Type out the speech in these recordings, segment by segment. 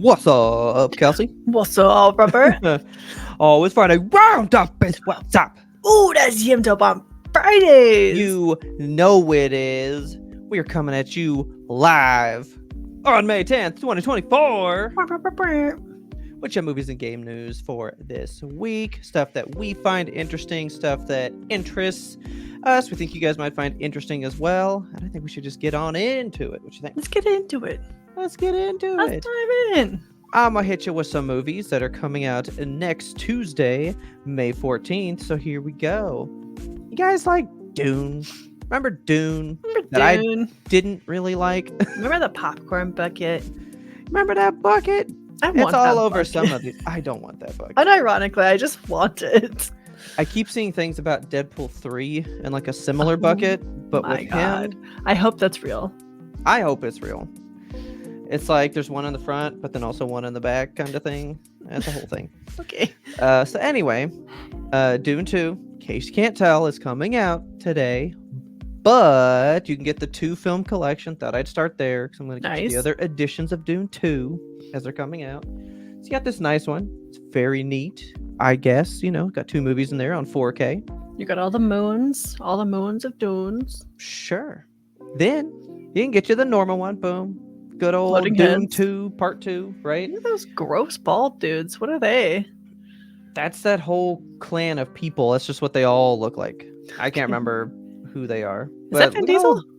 What's up, Kelsey? What's up, Robert? Oh, it's Friday. Roundup is what's up. Ooh, that's YMBToAP on Fridays. You know it is. We are coming at you live on May 10th, 2024. What's your movies and game news for this week? Stuff that we find interesting, stuff that interests us. We think you guys might find interesting as well. And I think we should just get on into it. What you think? Let's get into it. Let's get into Let's it. dive in. I'm going to hit you with some movies that are coming out next Tuesday, May 14th. So here we go. You guys like Dune? Remember Dune? That Dune. I didn't really like. Remember the popcorn bucket? Remember that bucket? I It's want all that over bucket. some of these. I don't want that bucket. Unironically, I just want it. I keep seeing things about Deadpool 3 and like a similar bucket, but My with God. him, I hope that's real. I hope it's real. It's like there's one in the front, but then also one in the back kind of thing. That's the whole thing. Okay. So anyway, Dune 2, in case you can't tell, is coming out today. But you can get the 2 film collection. Thought I'd start there because I'm going to get you the Nice. other editions of Dune 2 as they're coming out. So you got this nice one. It's very neat, I guess. You know, got 2 movies in there on 4K. You got all the moons of Dunes. Sure. Then you can get you the normal one. Boom. Good old Floating Dune heads. 2 Part 2, right? Look at those gross bald dudes. What are they? That's that whole clan of people. That's just what they all look like. I can't remember who they are. Is that Vin look at all- Diesel?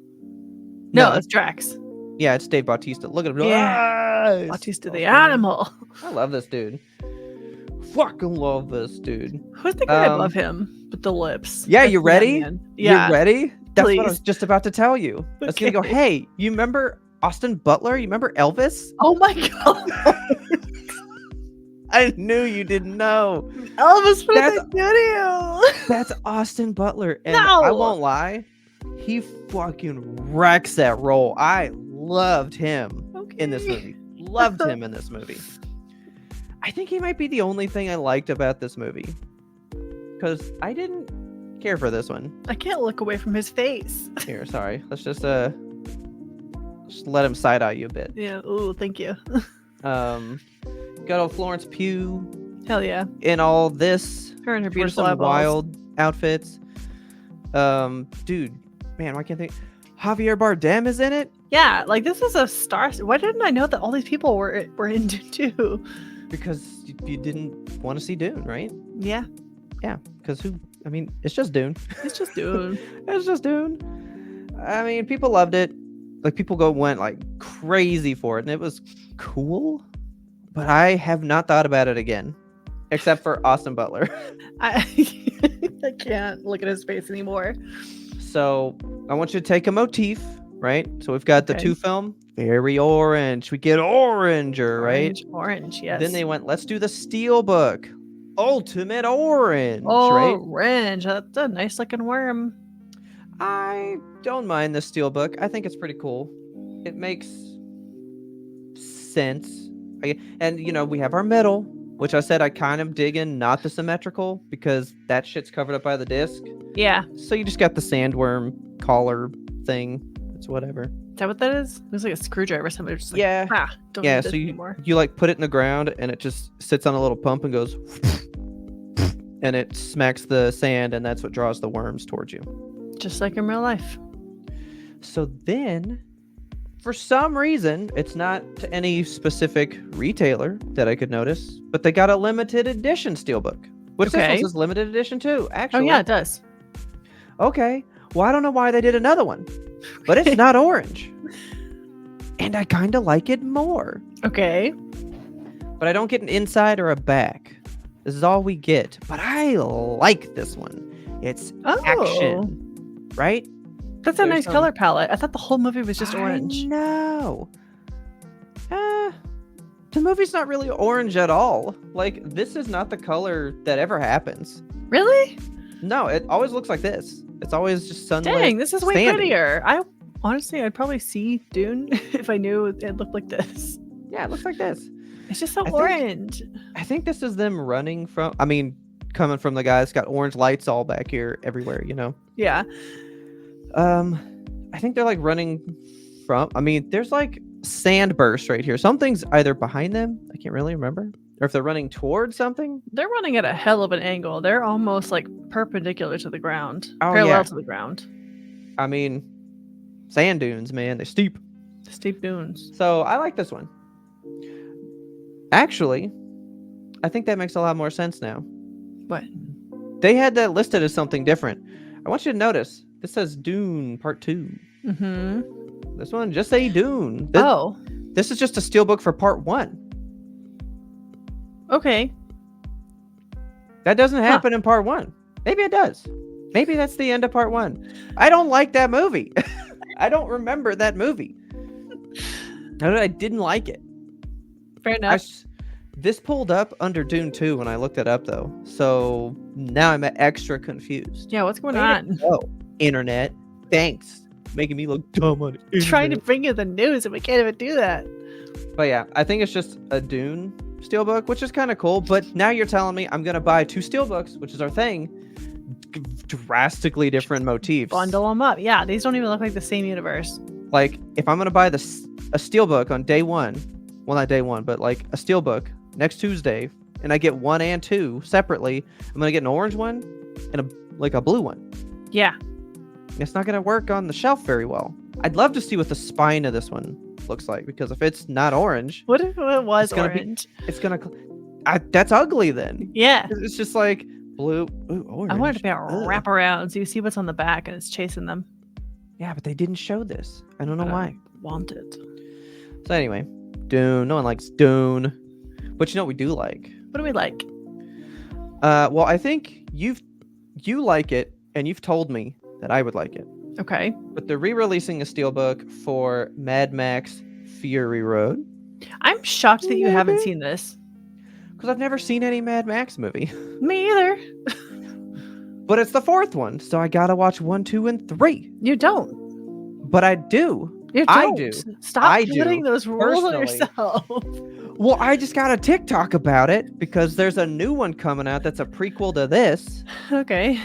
No, it's Drax. Yeah, it's Dave Bautista. Look at him. Yeah. Ah, Bautista so the funny. animal. I love this dude. Fucking love this dude. Who's the guy Um, above him with the lips? Yeah, That's you the ready? Ant-Man. Yeah. You ready? That's what I please. was just about to tell you. I was gonna go, Okay. hey, you remember Austin Butler? You remember Elvis? Oh my God. I knew you didn't know. Elvis, what That's- did they do to you? That's Austin Butler. And I No. won't lie, he fucking wrecks that role. I loved him in this Okay. movie. Loved him in this movie. I think he might be the only thing I liked about this movie. Because I didn't care for this one. I can't look away from his face. Here, sorry. Let's just let him side eye you a bit. Yeah. Ooh, thank you. Got old Florence Pugh Hell yeah. in all this. Her and her For beautiful some eyeballs. wild outfits. Dude, man, I can't think. Javier Bardem is in it Yeah, like this is a star. Why didn't I know that all these people were in Dune too? because you didn't want to see Dune, right? Yeah, Yeah, because I mean, it's just Dune. it's just Dune. It's just Dune. I mean, people loved it. Like, people went like crazy for it, and it was cool. But I have not thought about it again, except for Austin Butler. I I can't look at his face anymore. So I want you to take a motif, right? So we've got the Okay. 2 film, very orange. We get oranger, right? Orange, yes. Then they went, let's do the Steelbook, ultimate orange, oh, right? orange. That's a nice looking worm. I don't mind the Steelbook. I think it's pretty cool. It makes sense. And, you know, we have our metal, which I said I kind of dig in, not the symmetrical, because that shit's covered up by the disc. Yeah, So you just got the sandworm collar thing. It's whatever. is that what that is? It looks like a screwdriver. Somebody just like, Yeah. don't Yeah, need this so anymore. you like put it in the ground and it just sits on a little pump and goes and it smacks the sand, and that's what draws the worms towards you. Just like in real life. So then, for some reason, it's not to any specific retailer that I could notice, but they got a limited edition Steelbook, which this Okay. one says limited edition too, Oh actually. yeah, it does. Okay. Well, I don't know why they did another one, but it's not orange. And I kind of like it more. Okay. But I don't get an inside or a back. This is all we get. But I like this one. It's Oh, action, right? that's a There's nice some- color palette. I thought the whole movie was just orange. No. The movie's not really orange at all. Like, this is not the color that ever happens. Really? No, it always looks like this. It's always just sunlit. Dang, this is way standing. prettier. I honestly, I'd probably see Dune if I knew it looked like this. Yeah, it looks like this. It's just so I think- orange. I think this is them running from, I mean, coming from the guy that's got orange lights all back here everywhere, you know? Yeah. I think they're like running from, I mean, there's like sand burst right here. Something's either behind them. I can't really remember. Or if they're running towards something. They're running at a hell of an angle. They're almost like perpendicular to the ground. Oh, Parallel yeah. to the ground. I mean, sand dunes, man. They're steep. Steep dunes. So I like this one. Actually, I think that makes a lot more sense now. What? They had that listed as something different. I want you to notice. This says Dune Part 2. Mm-hmm. This one just say Dune. This is just a steelbook for Part 1. Okay. That doesn't happen in Part 1. Maybe it does. Maybe that's the end of Part 1. I don't like that movie. I don't remember that movie. I didn't like it. Fair enough. This pulled up under Dune 2 when I looked it up, though. So now I'm extra confused. Yeah, what's going on? Oh, internet. Thanks. Making me look dumb on the internet. Trying to bring you the news and we can't even do that. But yeah, I think it's just a Dune steelbook, which is kind of cool. But now you're telling me I'm going to buy 2 steelbooks, which is our thing. Drastically different motifs. Bundle them up. Yeah, these don't even look like the same universe. Like, if I'm going to buy a steelbook on day 1, well, not day 1, but like a steelbook next Tuesday, and I get 1 and 2 separately, I'm going to get an orange one and a blue one. Yeah. It's not going to work on the shelf very well. I'd love to see what the spine of this one looks like, because if it's not orange, what if it was orange? That's ugly then. Yeah. It's just like blue, orange. I want it to be a wraparound so you see what's on the back and it's chasing them. Yeah, but they didn't show this. I don't know why. Want it. So anyway, Dune. No one likes Dune. But you know what we do like? What do we like? Well, I think you like it, and you've told me that I would like it. Okay. But they're re-releasing a steelbook for Mad Max Fury Road. I'm shocked that you haven't seen this. Because I've never seen any Mad Max movie. Me either. But it's the 4th one, so I gotta watch 1, 2, and 3. You don't. But I do. You don't. I do. Stop putting those rules on personally. yourself. Well, I just got a TikTok about it because there's a new one coming out that's a prequel to this. Okay.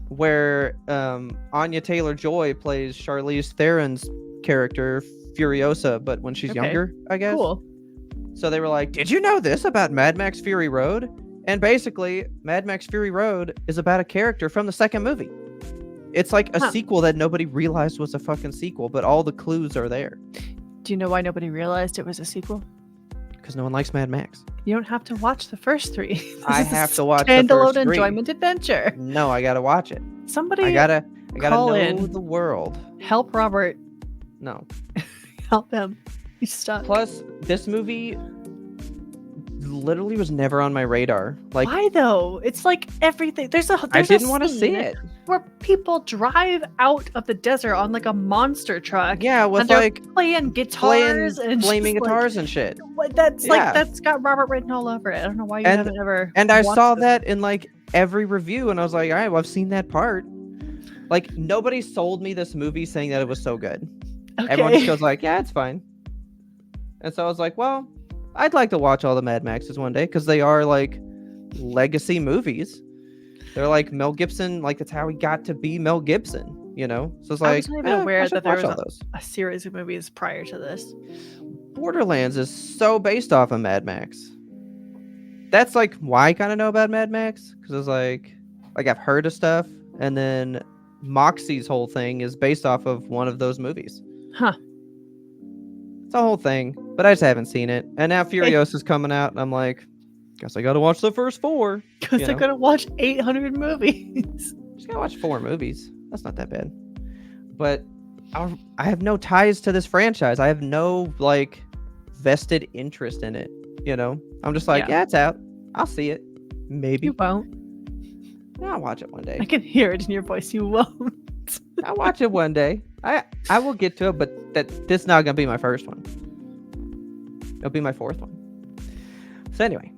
Where Anya Taylor-Joy plays Charlize Theron's character, Furiosa, but when she's younger, I guess. Cool. So they were like, did you know this about Mad Max Fury Road? And basically, Mad Max Fury Road is about a character from the 2nd movie. It's like a sequel that nobody realized was a fucking sequel, but all the clues are there. Do you know why nobody realized it was a sequel? Because no one likes Mad Max. You don't have to watch the first 3. I have to watch the standalone first 3. enjoyment adventure. No, I gotta watch it. Somebody I gotta know in. the world. Help Robert. No. Help him. He's stuck. Plus, this movie literally was never on my radar. Like, why though? It's like everything. I didn't want to see it. Where people drive out of the desert on like a monster truck. Yeah, with and like playing guitars and flaming just, guitars and shit. That's like that's got Robert written all over it. I don't know why you haven't ever. And I saw that in like every review, and I was like, all right, well, I've seen that part. Like, nobody sold me this movie saying that it was so good. Okay. Everyone just goes like, yeah, it's fine. And so I was like, well, I'd like to watch all the Mad Maxes one day, because they are like legacy movies. They're like Mel Gibson, like that's how he got to be Mel Gibson, you know? So it's like, I wasn't even aware that there was a series of movies prior to this. Borderlands is so based off of Mad Max. That's like why I kind of know about Mad Max, because it's like I've heard of stuff, and then Moxie's whole thing is based off of one of those movies. Huh. It's a whole thing, but I just haven't seen it. And now Furiosa's coming out, and I'm like, guess I gotta watch the first 4. Because they're gonna watch 800 movies. Just gotta watch 4 movies. That's not that bad. But I have no ties to this franchise. I have no like vested interest in it. You know, I'm just like, yeah, it's out. I'll see it. Maybe. You won't. I'll watch it one day. I can hear it in your voice. You won't. I'll watch it one day. I will get to it, but this is not gonna be my first one. It'll be my 4th one. So anyway,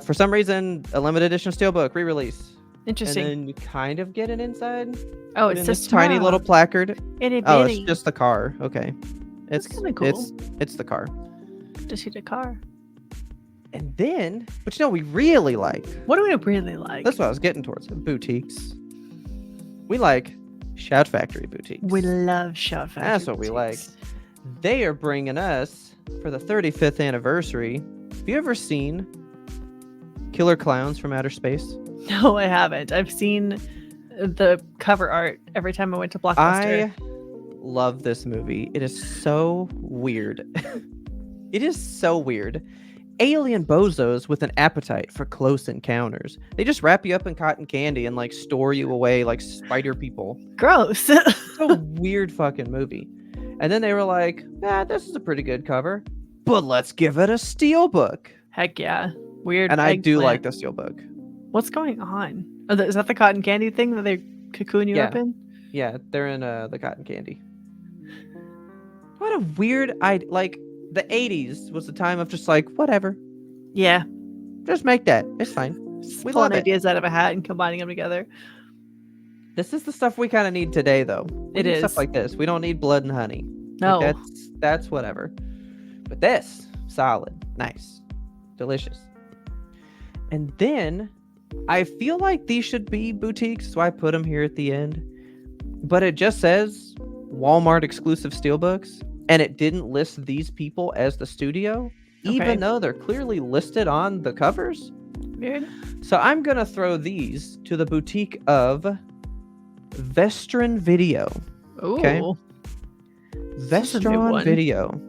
for some reason, a limited edition steelbook re-release. Interesting. And then you kind of get an inside. Oh, it's this tiny little placard. Oh, it's just the car. Okay, it's kind of cool. It's the car. To see the car. And then, but you know, we really like. What do we really like? That's what I was getting towards. Boutiques. We like Shout Factory boutiques. We love Shout Factory. That's what we like. they are bringing us for the 35th anniversary. Have you ever seen Killer Clowns from Outer Space? No, I haven't. I've seen the cover art every time I went to Blockbuster. I love this movie. It is so weird. It is so weird. Alien bozos with an appetite for close encounters. They just wrap you up in cotton candy and like store you away like spider people. Gross. It's a weird fucking movie. And then they were like, this is a pretty good cover, but let's give it a steelbook. Heck yeah. Weird. And I do like eggplant. the steelbook. What's going on? Oh, is that the cotton candy thing that they cocoon you up in? Yeah, they're in the cotton candy. What a weird like the 80s was the time of just like whatever. Yeah. Just make that. It's fine. Just We pulling love it. ideas out of a hat and combining them together. This is the stuff we kind of need today though. We It need is. stuff like this. We don't need blood and honey. No. Like, that's whatever. But this, solid, nice, delicious. And then I feel like these should be boutiques, so I put them here at the end. But it just says Walmart exclusive steelbooks, and it didn't list these people as the studio, even though they're clearly listed on the covers. Weird. So I'm gonna throw these to the boutique of Vestron Video. Ooh. Okay. This is a new Vestron one. Video.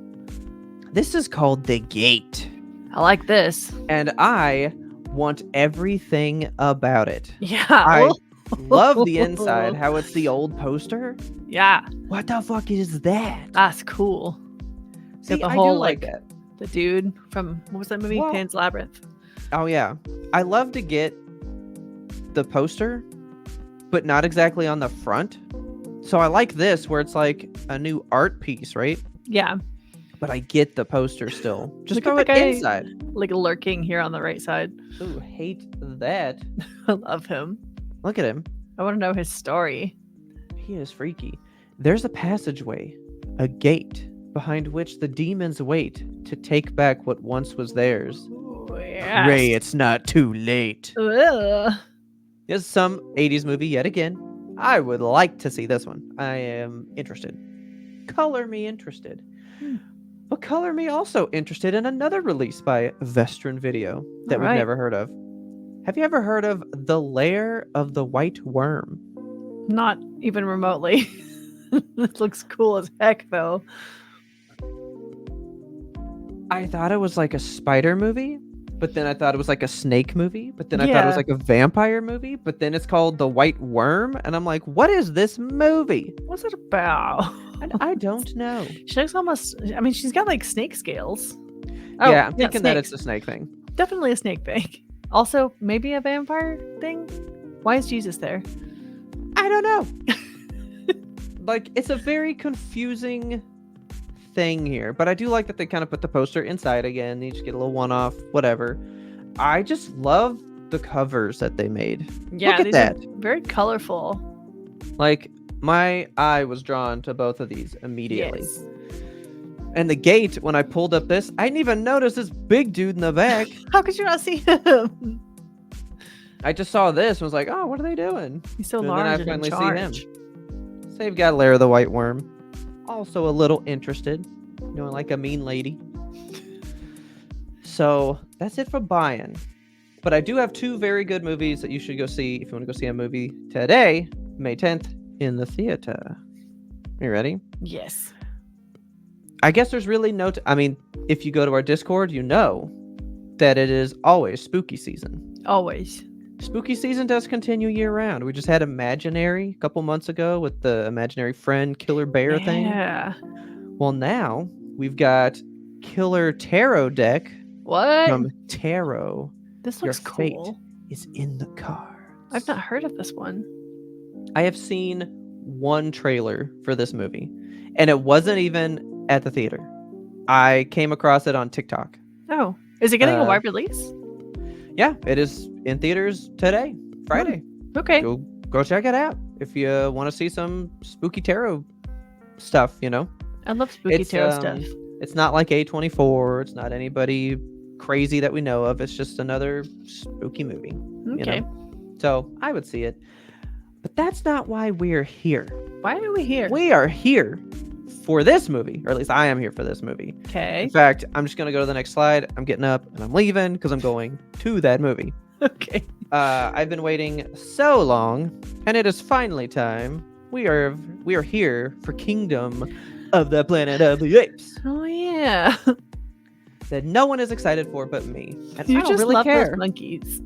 This is called The Gate, I like this. and I want everything about it. Yeah. I love the inside, how it's the old poster. Yeah. What the fuck is that? That's cool. See, the I whole, do like like, that. The dude from, what was that movie? Well- Pan's Labyrinth. Oh yeah, I love to get the poster, but not exactly on the front. So I like this where it's like a new art piece, right? Yeah. But I get the poster still. Just Look throw at it the guy- inside. Like lurking here on the right side. Ooh, hate that. I love him. Look at him. I want to know his story. He is freaky. There's a passageway, a gate, behind which the demons wait to take back what once was theirs. Ooh, yes. Ray, it's not too late. Ugh. This is some 80s movie yet again. I would like to see this one. I am interested. Color me interested. But color me also interested in another release by Vestron Video that we've Alright. never heard of. Have you ever heard of The Lair of the White Worm? Not even remotely. This looks cool as heck, though. I thought it was like a spider movie, but then I thought it was like a snake movie, but then I thought it was Yeah. like a vampire movie, but then it's called The White Worm, and I'm like, what is this movie? What's it about? And I don't know. She looks almost. I mean, she's got like snake scales. Oh, Yeah, I'm thinking that it's snakes. a snake thing. Definitely a snake thing. Also, maybe a vampire thing. Why is Jesus there? I don't know. Like, it's a very confusing thing here, but I do like that they kind of put the poster inside again. You just get a little one-off, whatever. I just love the covers that they made. Yeah, Look at these that. are very colorful. Like, my eye was drawn to both of these immediately. Yes. And the gate, when I pulled up this, I didn't even notice this big dude in the back. How could you not see him? I just saw this and was like, oh, what are they doing? He's so And then large I and in finally see him. charge. So you've got Lair of the White Worm. Also a little interested. You know, like a mean lady. So that's it for buying. But I do have two very good movies that you should go see if you want to go see a movie today, May 10th, in the theater. You ready? Yes. I guess there's really no... I mean, if you go to our Discord, you know that it is always spooky season. Always. Spooky season does continue year-round. We just had Imaginary a couple months ago with the Imaginary Friend Killer Bear thing. Yeah. Well, now we've got Killer Tarot deck What? from Tarot This Your looks Fate cool. is in the cards. I've not heard of this one. I have seen one trailer for this movie, and it wasn't even at the theater. I came across it on TikTok. Oh, is it getting a Uh, wide release? Yeah, it is in theaters today, Friday. Okay. Go check it out if you want to see some spooky tarot stuff, you know. I love spooky It's, tarot um, stuff. It's not like A24, it's not anybody crazy that we know of. It's just another spooky movie. Okay. So, I would see it. But that's not why we're here. Why are we here? We are here for this movie, or at least I am here for this movie. Okay. In fact, I'm just gonna go to the next slide. I'm getting up and I'm leaving because I'm going to that movie. Okay. I've been waiting so long, and it is finally time. We are here for Kingdom of the Planet of the Apes. Oh yeah. That no one is excited for but me. And You I don't just really love care. those monkeys.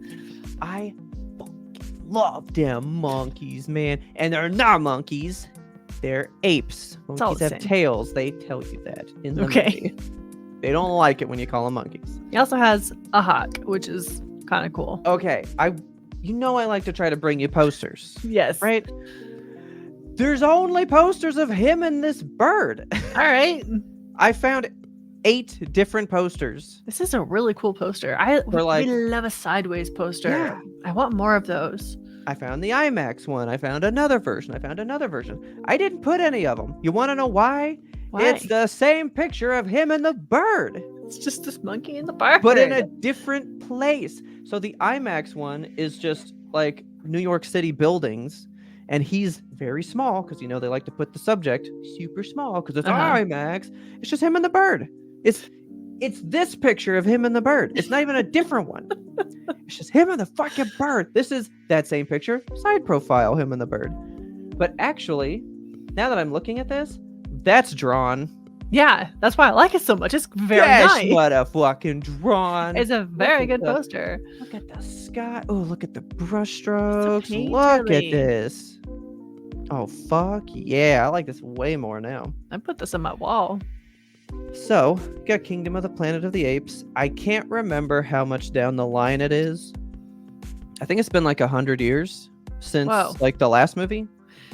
I fucking love them monkeys, man. And they're not monkeys. They're apes. It's all Monkeys the have same. tails. They tell you that in the Okay. movie. They don't like it when you call them monkeys. He also has a hawk, which is kind of cool. Okay, I like to try to bring you posters, Yes. right? There's only posters of him and this bird. All right. I found 8 different posters. This is a really cool poster. We love a sideways poster. Yeah. I want more of those. I found the IMAX one. I found another version. I found another version. I didn't put any of them. You want to know why? Why? It's the same picture of him and the bird, It's just this monkey in the park. but in a different place. So the IMAX one is just like New York City buildings, and he's very small because, they like to put the subject super small because it's IMAX. It's just him and the bird. It's this picture of him and the bird. It's not even a different one. It's just him and the fucking bird. This is that same picture, side profile, him and the bird. But actually, now that I'm looking at this, that's drawn. Yeah, that's why I like it so much. It's very That's nice. what a fucking drawn. It's a very Look at good the- poster. Look at the sky. Oh, look at the brush strokes. painterly. Look at this. Oh, fuck yeah. I like this way more now. I put this on my wall. So, got Kingdom of the Planet of the Apes. I can't remember how much down the line it is. I think it's been like 100 years since Whoa. like the last movie.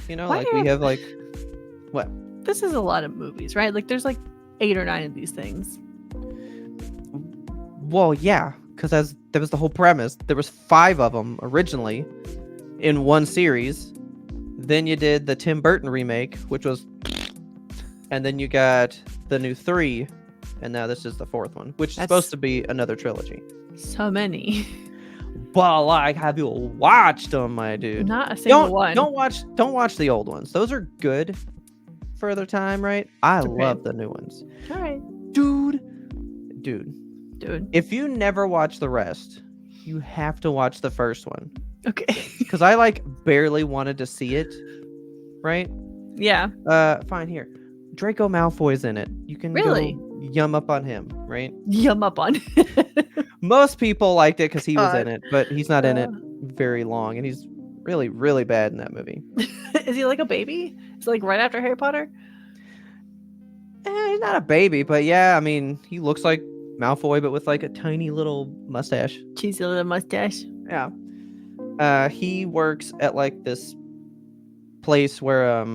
Why Like we have like what? This is a lot of movies, right? Like there's like 8 or 9 of these things. Well, yeah, because that was the whole premise. There was 5 of them originally in one series. Then you did the Tim Burton remake, which was, and then you got the new 3, and now this is the 4th one, which is supposed to be another trilogy. So many. But like, have you watched them, my dude? Not a single one. Don't watch the old ones. Those are good for their time, right? I love the new ones. All right. Dude. Dude. If you never watch the rest, you have to watch the first one. Okay. Because I like barely wanted to see it, right? Yeah. Fine, here. Draco Malfoy's in it. You can Really? go yum up on him, right? Yum up on. Most people liked it because he was God. in it, but he's not in it very long, and he's really, really bad in that movie. Is he like a baby? Is it like right after Harry Potter? He's not a baby, but yeah, I mean, he looks like Malfoy, but with like a tiny little mustache. Cheesy little mustache. Yeah. He works at like this place where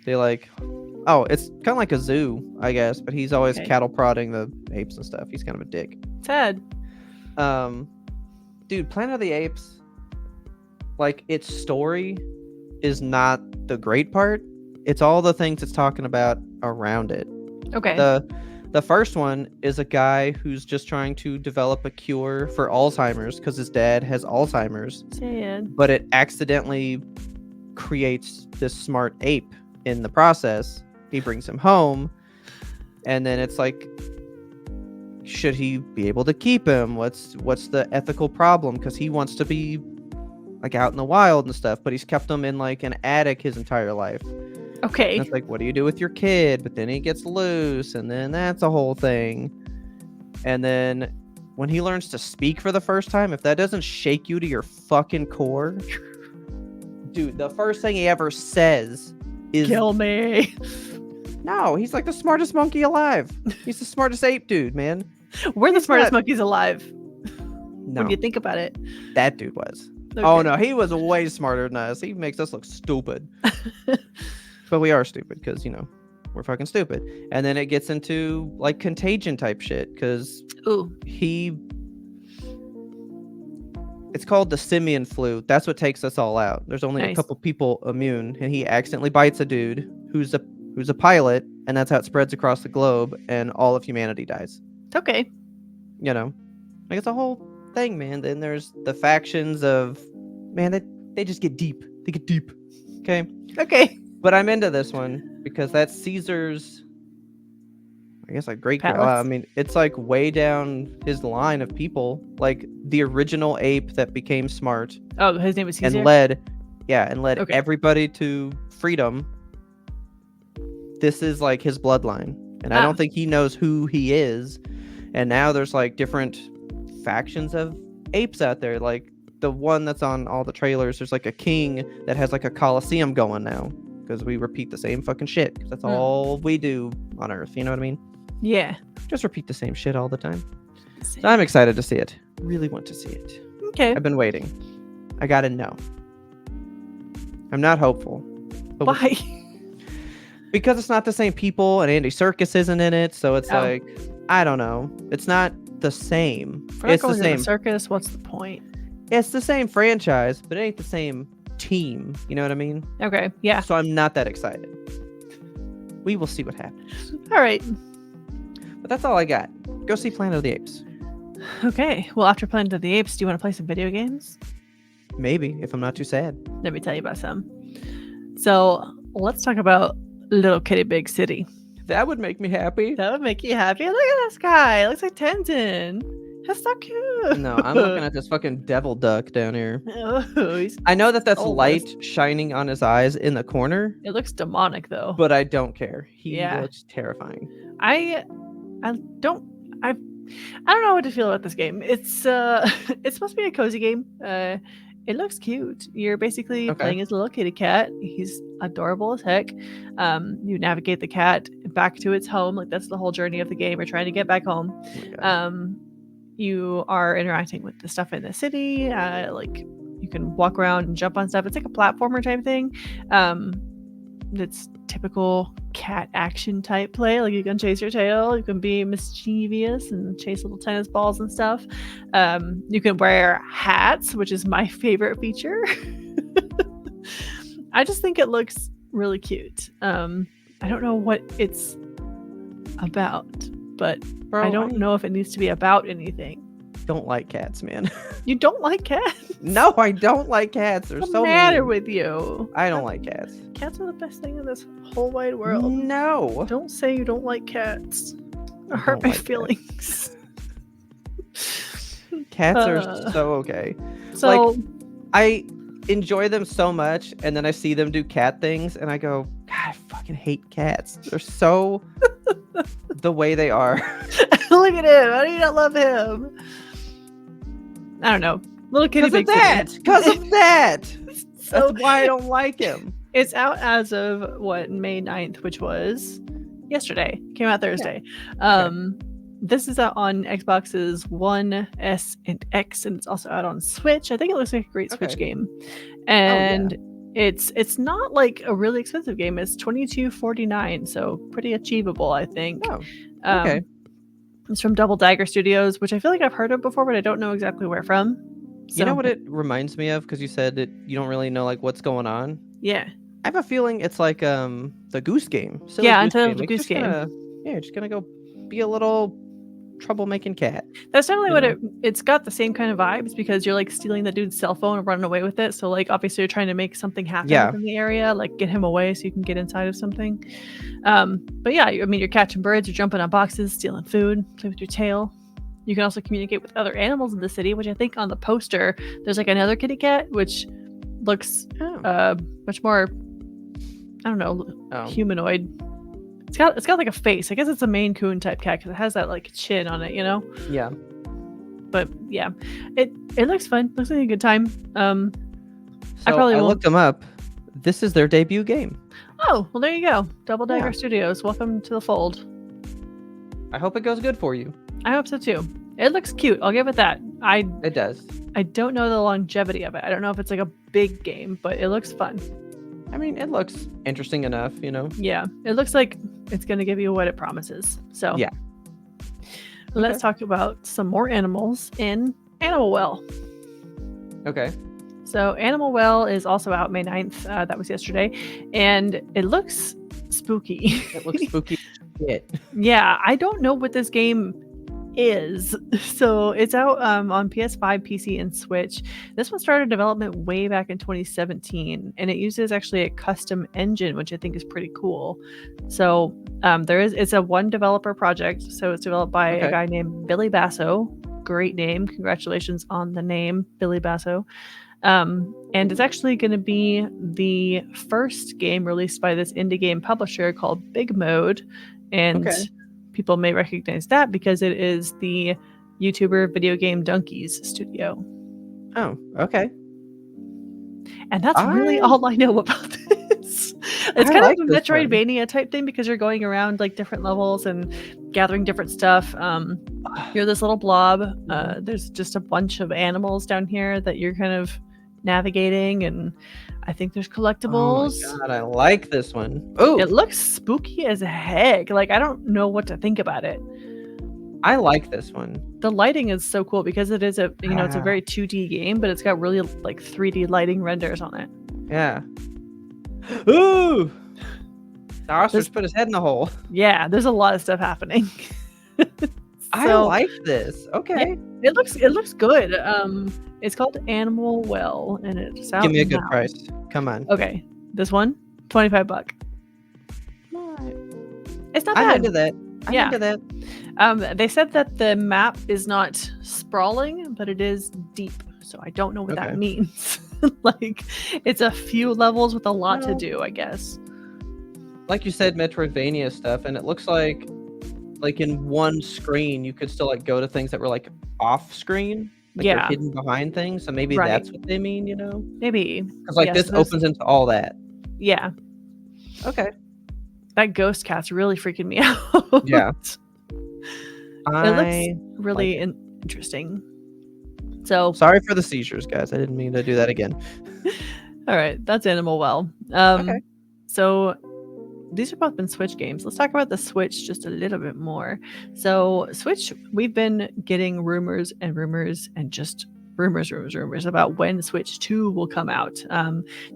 they like, it's kind of like a zoo, I guess, but he's always cattle prodding the apes and stuff. He's kind of a dick. Ted. Dude, Planet of the Apes, like, its story is not the great part. It's all the things it's talking about around it. Okay. The first one is a guy who's just trying to develop a cure for Alzheimer's because his dad has Alzheimer's. Sad. But it accidentally creates this smart ape in the process. He brings him home, and then it's like, should he be able to keep him? What's the ethical problem? Because he wants to be like out in the wild and stuff, but he's kept him in like an attic his entire life. Okay. And it's like, what do you do with your kid? But then he gets loose, and then that's a whole thing. And then when he learns to speak for the first time, if that doesn't shake you to your fucking core, dude, the first thing he ever says is, Kill me. no, he's like the smartest monkey alive. He's the smartest ape dude, man. We're the He's smartest not- monkeys alive. No, When you think about it. that dude was. Okay. Oh no, he was way smarter than us. He makes us look stupid. But we are stupid because, we're fucking stupid. And then it gets into like contagion type shit because Ooh. it's called the simian flu. That's what takes us all out. There's only a Nice. couple people immune, and he accidentally bites a dude who's a pilot, and that's how it spreads across the globe, and all of humanity dies. Okay. Like it's a whole thing, man. Then there's the factions of, man, they just get deep. They get deep. Okay. Okay. But I'm into this one because that's Caesar's, I guess, like great. Palace? I mean, it's like way down his line of people, like the original ape that became smart Oh, his name was Caesar? and led Okay. everybody to freedom. This is like his bloodline, and I don't think he knows who he is. And now there's like different factions of apes out there, like the one that's on all the trailers. There's like a king that has like a coliseum going now because we repeat the same fucking shit, 'cause that's all we do on Earth, you know what I mean? Yeah. Just repeat the same shit all the time. So I'm excited to see it. Really want to see it. Okay. I've been waiting. I gotta know. I'm not hopeful. But Why? because it's not the same people, and Andy Serkis isn't in it, so it's Oh. like, I don't know. It's not the same. If we're not It's the going to same. the circus, what's the point? It's the same franchise, but it ain't the same team. You know what I mean? Okay. Yeah. So I'm not that excited. We will see what happens. All right. But that's all I got. Go see Planet of the Apes. Okay. Well, after Planet of the Apes, do you want to play some video games? Maybe, if I'm not too sad. Let me tell you about some. So let's talk about Little Kitty Big City. That would make me happy. That would make you happy. Look at this guy. It looks like Tenzin. That's so cute. No, I'm looking at this fucking devil duck down here. Oh, he's I know that that's soulless. light shining on his eyes in the corner, It looks demonic though. but I don't care. He Yeah. looks terrifying. I don't know what to feel about this game. It's it's supposed to be a cozy game. It looks cute. You're basically Okay. playing as a little kitty cat. He's adorable as heck. You navigate the cat back to its home. Like that's the whole journey of the game. You're trying to get back home. Oh my God. You are interacting with the stuff in the city. Like you can walk around and jump on stuff. It's like a platformer type thing. It's typical cat action type play. Like you can chase your tail, you can be mischievous and chase little tennis balls and stuff. You can wear hats, which is my favorite feature. I just think it looks really cute. I don't know what it's about, but Bro, I don't know if it needs to be about anything. don't like cats, man. You don't like cats? No, I don't like cats. They're What's so the matter mean. with you? I don't like cats. Cats are the best thing in this whole wide world. No. Don't say you don't like cats. I It hurt don't my like cats. feelings. Cats are Uh, so okay. So I enjoy them so much, and then I see them do cat things, and I go, God, I fucking hate cats. They're so the way they are. look at him. How do you not love him? I don't know. Little kitty Because of big City. that. Because of that. So That's why I don't like him. it's out as of May 9th, which was yesterday. Came out Thursday. This is out on Xboxes One, S, and X, and it's also out on Switch. I think it looks like a great Switch Okay. game. And it's not like a really expensive game. It's $22.49, so pretty achievable, I think. Oh, okay. It's from Double Dagger Studios, which I feel like I've heard of before, but I don't know exactly where from. You know So, what it reminds me of? Because you said that you don't really know like what's going on. Yeah. I have a feeling it's like the Goose Game. Silly Yeah, Goose Untitled Game. Like, Goose just Game. You're just gonna go be a little troublemaking cat. That's definitely You what know? it's got the same kind of vibes because you're like stealing the dude's cell phone and running away with it. So like obviously you're trying to make something happen Yeah. within the area, like get him away so you can get inside of something. But yeah, I mean you're catching birds, you're jumping on boxes, stealing food, play with your tail. You can also communicate with other animals in the city, which I think on the poster there's like another kitty cat, which looks Oh. much more, I don't know, Oh. humanoid. It's got like a face. I guess it's a Maine Coon type cat because it has that like chin on it, you know. Yeah. But yeah, it looks fun. Looks like a good time. So probably I won't- looked them up. This is their debut game. Oh well, there you go. Double Dagger Yeah. Studios. Welcome to the fold. I hope it goes good for you. I hope so too. It looks cute. I'll give it that. I It does. don't know the longevity of it. I don't know if it's like a big game, but it looks fun. I mean, it looks interesting enough, you know. Yeah, it looks like it's gonna give you what it promises. So Yeah. Let's talk about some more animals in Animal Well. Okay. So Animal Well is also out May 9th. That was yesterday. And it looks spooky. It looks spooky as shit. Yeah, I don't know what this game is. So it's out on PS5, PC, and Switch. This one started development way back in 2017, and it uses actually a custom engine, which I think is pretty cool. So it's a one developer project. So it's developed by a Okay. guy named Billy Basso. Great name. Congratulations on the name, Billy Basso. And it's actually going to be the first game released by this indie game publisher called Big Mode. And Okay. people may recognize that because it is the YouTuber Video Game Donkeys studio. Oh, okay. And that's really all I know about this. It's I kind like of a this one. Metroidvania type thing because you're going around like different levels and gathering different stuff. You're this little blob. There's just a bunch of animals down here that you're kind of navigating, and I think there's collectibles. Oh my god, I like this one. Oh, It looks spooky as heck. Like, I don't know what to think about it. I like this one. The lighting is so cool because it is it's a very 2D game, but it's got really like 3D lighting renders on it. Yeah. Ooh! The ostrich put his head in the hole. Yeah, there's a lot of stuff happening. I like this. Okay. Yeah, it looks good. It's called Animal Well, and it's out. Give me a good now. price. Come on. Okay, this one, $25. It's not bad. I'm into that. I'm Yeah. into that. They said that the map is not sprawling, but it is deep. So I don't know what that Okay. means. Like, it's a few levels with a lot to Well- do, I guess. Like you said, Metroidvania stuff, and it looks like in one screen you could still like go to things that were like off screen. Like they're Yeah. hidden behind things. So maybe Right. that's what they mean, you know? Maybe. Because like Yes, this there's- opens into all that. Yeah. Okay. That ghost cat's really freaking me out. Yeah. It looks really interesting. So, Sorry for the seizures, guys. I didn't mean to do that again. all right, that's Animal Well. Okay. So these have both been Switch games. Let's talk about the Switch just a little bit more. So Switch, we've been getting rumors and just rumors about when Switch 2 will come out.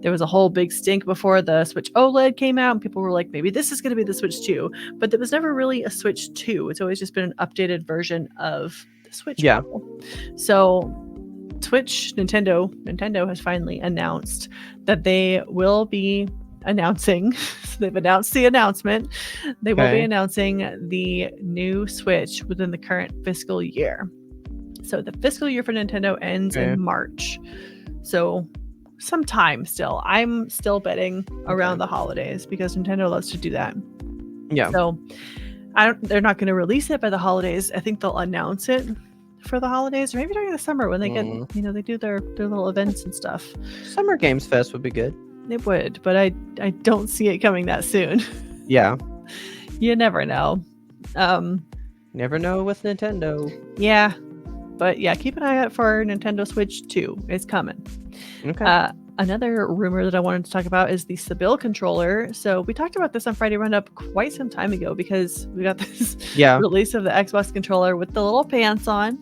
There was a whole big stink before the Switch OLED came out, and people were like, maybe this is going to be the Switch 2. But there was never really a Switch 2. It's always just been an updated version of the Switch model. So Nintendo has finally announced that they will be announcing, so they've announced the announcement, they will be announcing the new Switch within the current fiscal year. So the fiscal year for Nintendo ends in March. So some time still. I'm still betting around the holidays because Nintendo loves to do that. Yeah. So they're not going to release it by the holidays. I think they'll announce it for the holidays, or maybe during the summer when they get, they do their little events and stuff. Summer Games Fest would be good. It would, but I don't see it coming that soon. Yeah. You never know. Never know with Nintendo. Yeah. But yeah, keep an eye out for Nintendo Switch 2. It's coming. Okay. Another rumor that I wanted to talk about is the Sebille controller. So we talked about this on Friday Roundup quite some time ago because we got this release of the Xbox controller with the little pants on.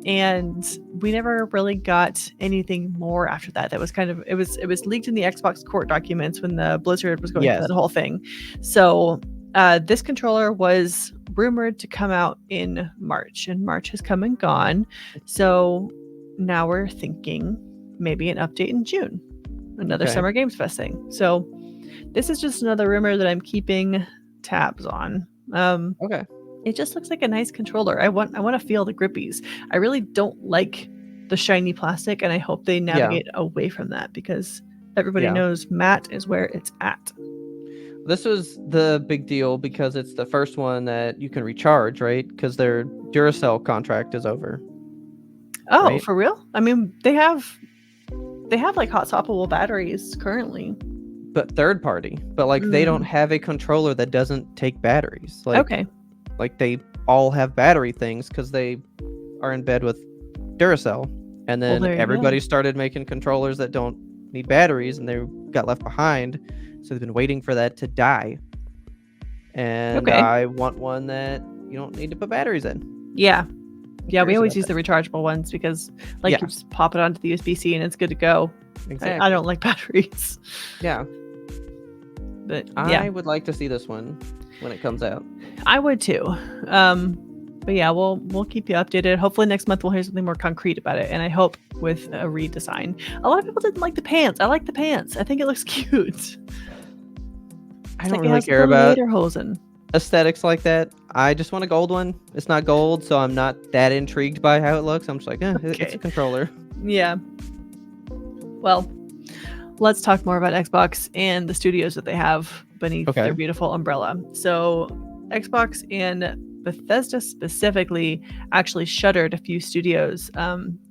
And we never really got anything more after that. That was kind of, it was leaked in the Xbox court documents when the Blizzard was going through that whole thing. So this controller was rumored to come out in March, and March has come and gone. So now we're thinking maybe an update in June, another Summer Games Fest thing. So this is just another rumor that I'm keeping tabs on. It just looks like a nice controller. I want to feel the grippies. I really don't like the shiny plastic, and I hope they navigate away from that because everybody knows matte is where it's at. This was the big deal because it's the first one that you can recharge, right? Because their Duracell contract is over. Oh, right? For real? I mean, they have like hot swappable batteries currently. But third party. But like they don't have a controller that doesn't take batteries. Like, Like they all have battery things because they are in bed with Duracell. And then everybody started making controllers that don't need batteries, and they got left behind. So they've been waiting for that to die. And I want one that you don't need to put batteries in. Yeah. Yeah, we always use the rechargeable ones because you just pop it onto the USB-C and it's good to go. Exactly. I don't like batteries. Yeah. But I would like to see this one when it comes out. I would too. But yeah, we'll keep you updated. Hopefully next month we'll hear something more concrete about it, and I hope with a redesign. A lot of people didn't like the pants. I like the pants. I think it looks cute. I don't really care about lederhosen. aesthetics like that. I just want a gold one. It's not gold, so I'm not that intrigued by how it looks. I'm just like, it's a controller. Yeah. Well, let's talk more about Xbox and the studios that they have beneath their beautiful umbrella. So Xbox and Bethesda specifically actually shuttered a few studios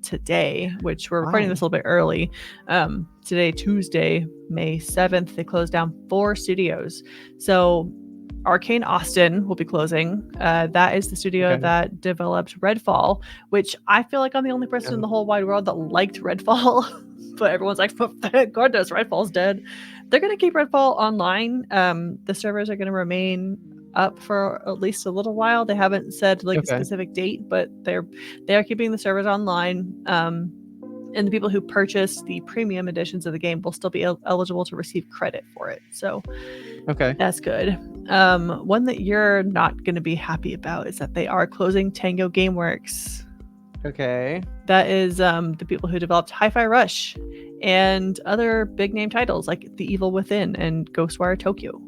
today, which we're recording this a little bit early. Today, Tuesday, May 7th, they closed down 4 studios. So Arcane Austin will be closing. That is the studio that developed Redfall, which I feel like I'm the only person in the whole wide world that liked Redfall. But everyone's like, thank goodness, Redfall's dead. They're going to keep Redfall online. The servers are going to remain up for at least a little while. They haven't said a specific date, but they are keeping the servers online. And the people who purchased the premium editions of the game will still be eligible to receive credit for it. So that's good. One that you're not going to be happy about is that they are closing Tango Gameworks. Okay. That is the people who developed Hi-Fi Rush and other big name titles like The Evil Within and Ghostwire Tokyo.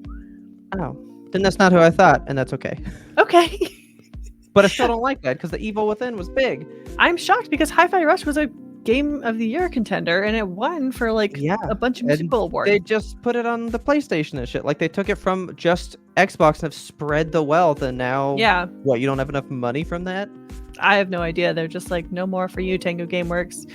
Oh, then that's not who I thought, and that's okay. Okay. But I still don't like that because The Evil Within was big. I'm shocked because Hi-Fi Rush was a Game of the Year contender and it won for a bunch of musical awards. They just put it on the PlayStation and shit. Like they took it from just Xbox and have spread the wealth, and now what, you don't have enough money from that? I have no idea. They're just like, no more for you, Tango Gameworks,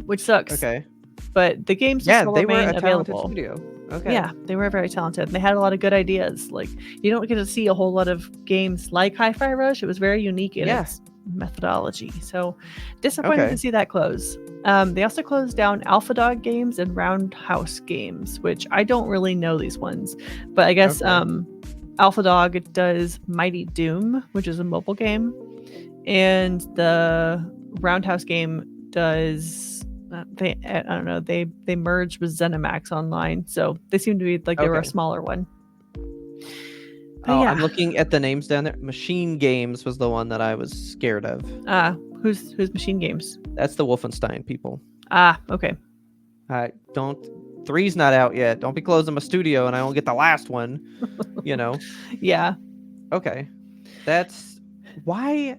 which sucks. Okay. But the games still remain available. Talented studio. Okay. Yeah, they were very talented. They had a lot of good ideas. Like, you don't get to see a whole lot of games like Hi-Fi Rush. It was very unique in its methodology. So disappointed to see that close. They also closed down Alpha Dog Games and Roundhouse Games, which I don't really know these ones, but I guess Alpha Dog does Mighty Doom, which is a mobile game, and the Roundhouse game does they merged with ZeniMax Online, so they seem to be like they were a smaller one. I'm looking at the names down there. Machine Games was the one that I was scared of. Who's Machine Games? That's the Wolfenstein people. Okay. 3's not out yet. Don't be closing my studio and I won't get the last one. Yeah. Okay. That's why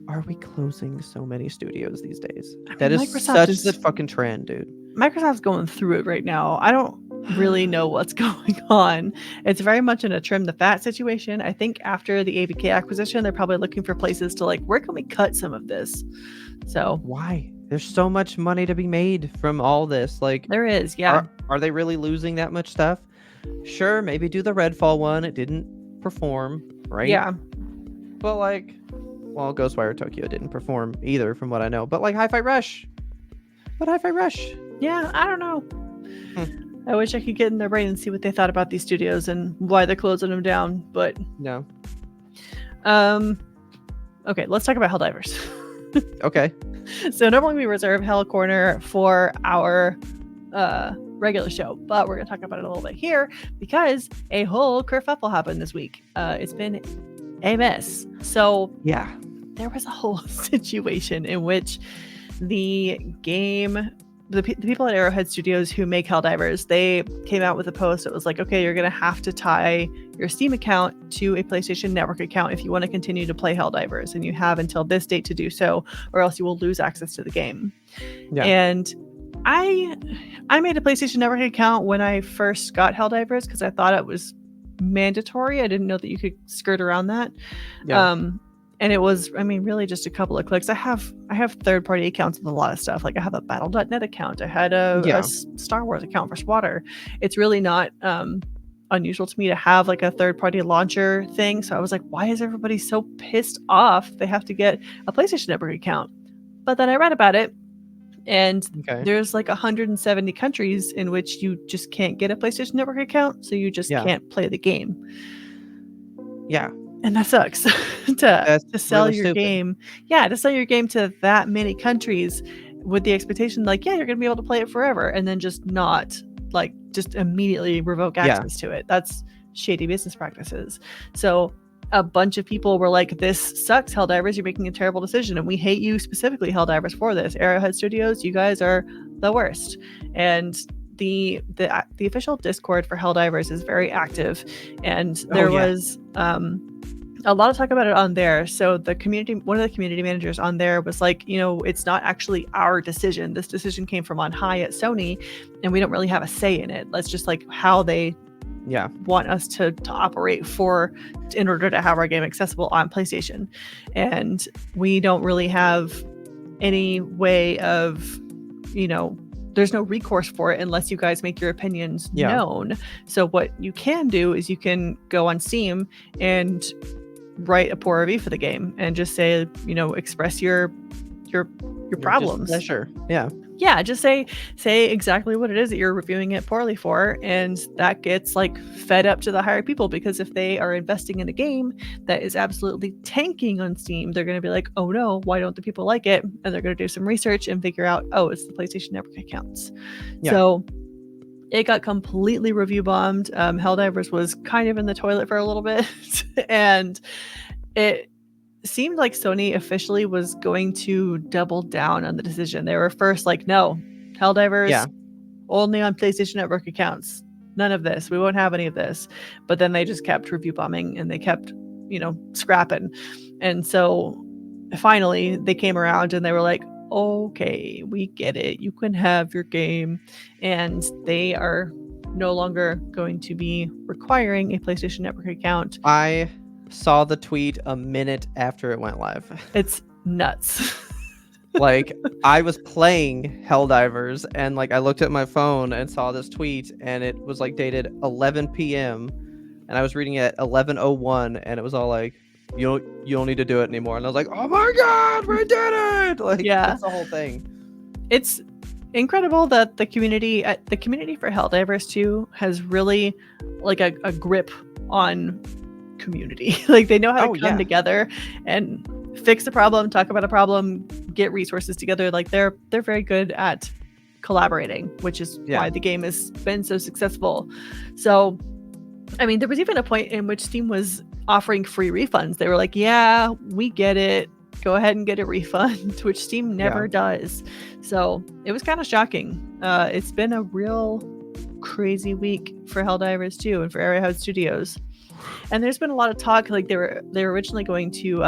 are we closing so many studios these days? That is such the fucking trend, dude. Microsoft's going through it right now. I don't really know what's going on. It's very much in a trim the fat situation. I think after the ABK acquisition, they're probably looking for places to where can we cut some of this? So why? There's so much money to be made from all this. There is, yeah. Are they really losing that much stuff? Sure, maybe do the Redfall one. It didn't perform, right? Yeah. But Ghostwire Tokyo didn't perform either, from what I know. But Hi-Fi Rush. What Hi-Fi Rush? Yeah, I don't know. I wish I could get in their brain and see what they thought about these studios and why they're closing them down, but no. Okay, let's talk about Helldivers. Okay. So normally we reserve Hell Corner for our regular show, but we're gonna talk about it a little bit here because a whole kerfuffle happened this week. It's been a mess. So yeah, there was a whole situation in which the people at Arrowhead Studios who make Helldivers, they came out with a post that was like, okay, you're going to have to tie your Steam account to a PlayStation Network account if you want to continue to play Helldivers, and you have until this date to do so, or else you will lose access to the game. Yeah. And I made a PlayStation Network account when I first got Helldivers because I thought it was mandatory. I didn't know that you could skirt around that. Yeah. And it was, really just a couple of clicks. I have third-party accounts with a lot of stuff. I have a Battle.net account. I had a Star Wars account for Swatter. It's really not unusual to me to have a third-party launcher thing. So I was like, why is everybody so pissed off they have to get a PlayStation Network account? But then I read about it, and there's 170 countries in which you just can't get a PlayStation Network account. So you just can't play the game. Yeah. And that sucks to sell really your stupid. game. Yeah, to sell your game to that many countries with the expectation you're going to be able to play it forever, and then just not just immediately revoke access to it. That's shady business practices. So a bunch of people were like, this sucks, Helldivers, you're making a terrible decision, and we hate you specifically, Helldivers, for this. Arrowhead Studios, you guys are the worst. And the official Discord for Helldivers is very active, and there was a lot of talk about it on there. So one of the community managers on there was like, it's not actually our decision. This decision came from on high at Sony, and we don't really have a say in it. That's just like how they want us to operate in order to have our game accessible on PlayStation. And we don't really have any way of, there's no recourse for it unless you guys make your opinions known. So what you can do is you can go on Steam and write a poor review for the game and just say, express your problems. Sure. Yeah, just say exactly what it is that you're reviewing it poorly for, and that gets like fed up to the higher people, because if they are investing in a game that is absolutely tanking on Steam, they're going to be like, oh no, why don't the people like it? And they're going to do some research and figure out, oh, it's the PlayStation Network accounts. So it got completely review bombed. Helldivers was kind of in the toilet for a little bit, and it seemed like Sony officially was going to double down on the decision. They were first like, no, Helldivers only on PlayStation Network accounts. None of this. We won't have any of this. But then they just kept review bombing, and they kept, scrapping. And so finally they came around and they were like, okay, we get it. You can have your game. And they are no longer going to be requiring a PlayStation Network account. I saw the tweet a minute after it went live. It's nuts. Like, I was playing Helldivers, and like I looked at my phone and saw this tweet, and it was like dated 11 p.m. and I was reading it at 11:01, and it was all like, you don't need to do it anymore. And I was like, oh my god, we did it! Like, that's the whole thing. It's incredible that the community for Helldivers 2 has really like a grip on community. Like, they know how to come together and fix a problem, talk about a problem, get resources together. Like, they're very good at collaborating, which is why the game has been so successful. So, I mean, there was even a point in which Steam was offering free refunds. They were like, yeah, we get it, go ahead and get a refund, which Steam never does. So it was kind of shocking. It's been a real crazy week for Helldivers 2 and for Arrowhead Studios. And there's been a lot of talk, like they were originally going to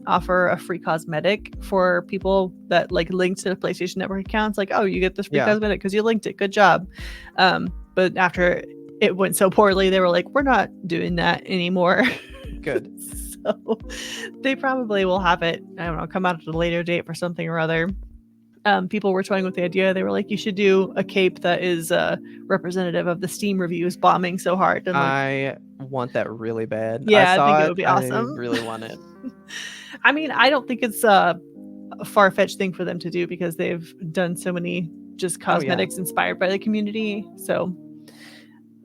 offer a free cosmetic for people that like linked to the PlayStation Network accounts. Like, oh, you get this free cosmetic because you linked it. Good job. But after it went so poorly, they were like, we're not doing that anymore. Good. So they probably will have it, I don't know, come out at a later date for something or other. People were toying with the idea. They were like, you should do a cape that is representative of the Steam reviews bombing so hard. And, like, I want that really bad. Yeah, I think it would be awesome. I really want it. I mean, I don't think it's a far-fetched thing for them to do, because they've done so many just cosmetics inspired by the community. So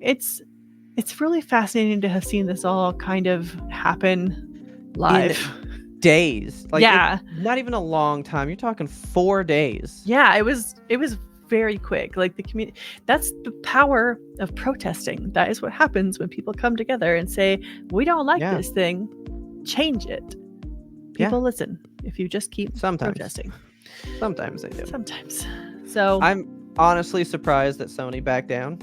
it's really fascinating to have seen this all kind of happen live. In days. Like, not even a long time. You're talking 4 days. Yeah, it was very quick. Like, the community, that's the power of protesting. That is what happens when people come together and say, we don't like this thing, change it. People listen if you just keep protesting. Sometimes they do. Sometimes. So I'm honestly surprised that Sony backed down.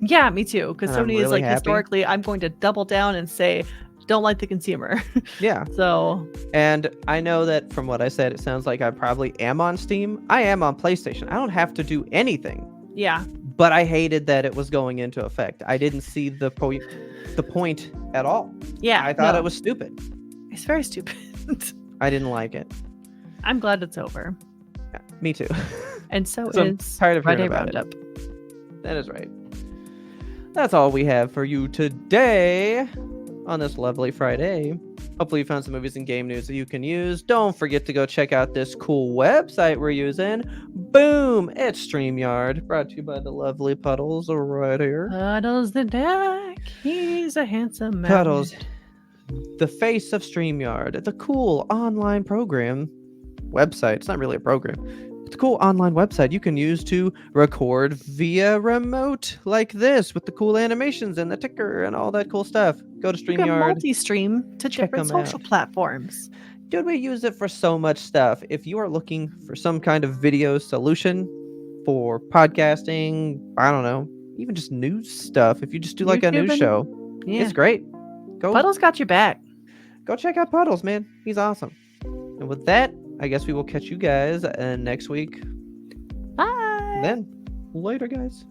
Yeah, me too. Because Sony is like, happy. Historically, I'm going to double down and say, don't like the consumer. Yeah. So. And I know that from what I said, it sounds like I probably am on Steam. I am on PlayStation. I don't have to do anything. Yeah. But I hated that it was going into effect. I didn't see the point at all. Yeah. I thought it was stupid. It's very stupid. I didn't like it. I'm glad it's over. Yeah, me too. And so I'm tired of Friday hearing about Roundup. That is right. That's all we have for you today on this lovely Friday. Hopefully you found some movies and game news that you can use. Don't forget to go check out this cool website we're using. Boom! It's StreamYard, brought to you by the lovely Puddles right here. Puddles the deck. He's a handsome man. Puddles, the face of StreamYard, the cool online program website. It's not really a program. It's a cool online website you can use to record via remote like this with the cool animations and the ticker and all that cool stuff. Go to You can StreamYard. multi-stream to Check different 'em social out. platforms. Dude, we use it for so much stuff. If you are looking for some kind of video solution for podcasting, I don't know, even just news stuff, if you just do like a news YouTubing. show, Yeah. it's great. Puddle's got your back. Go check out Puddles, man. He's awesome. And with that, I guess we will catch you guys next week. Bye. Then, later, guys.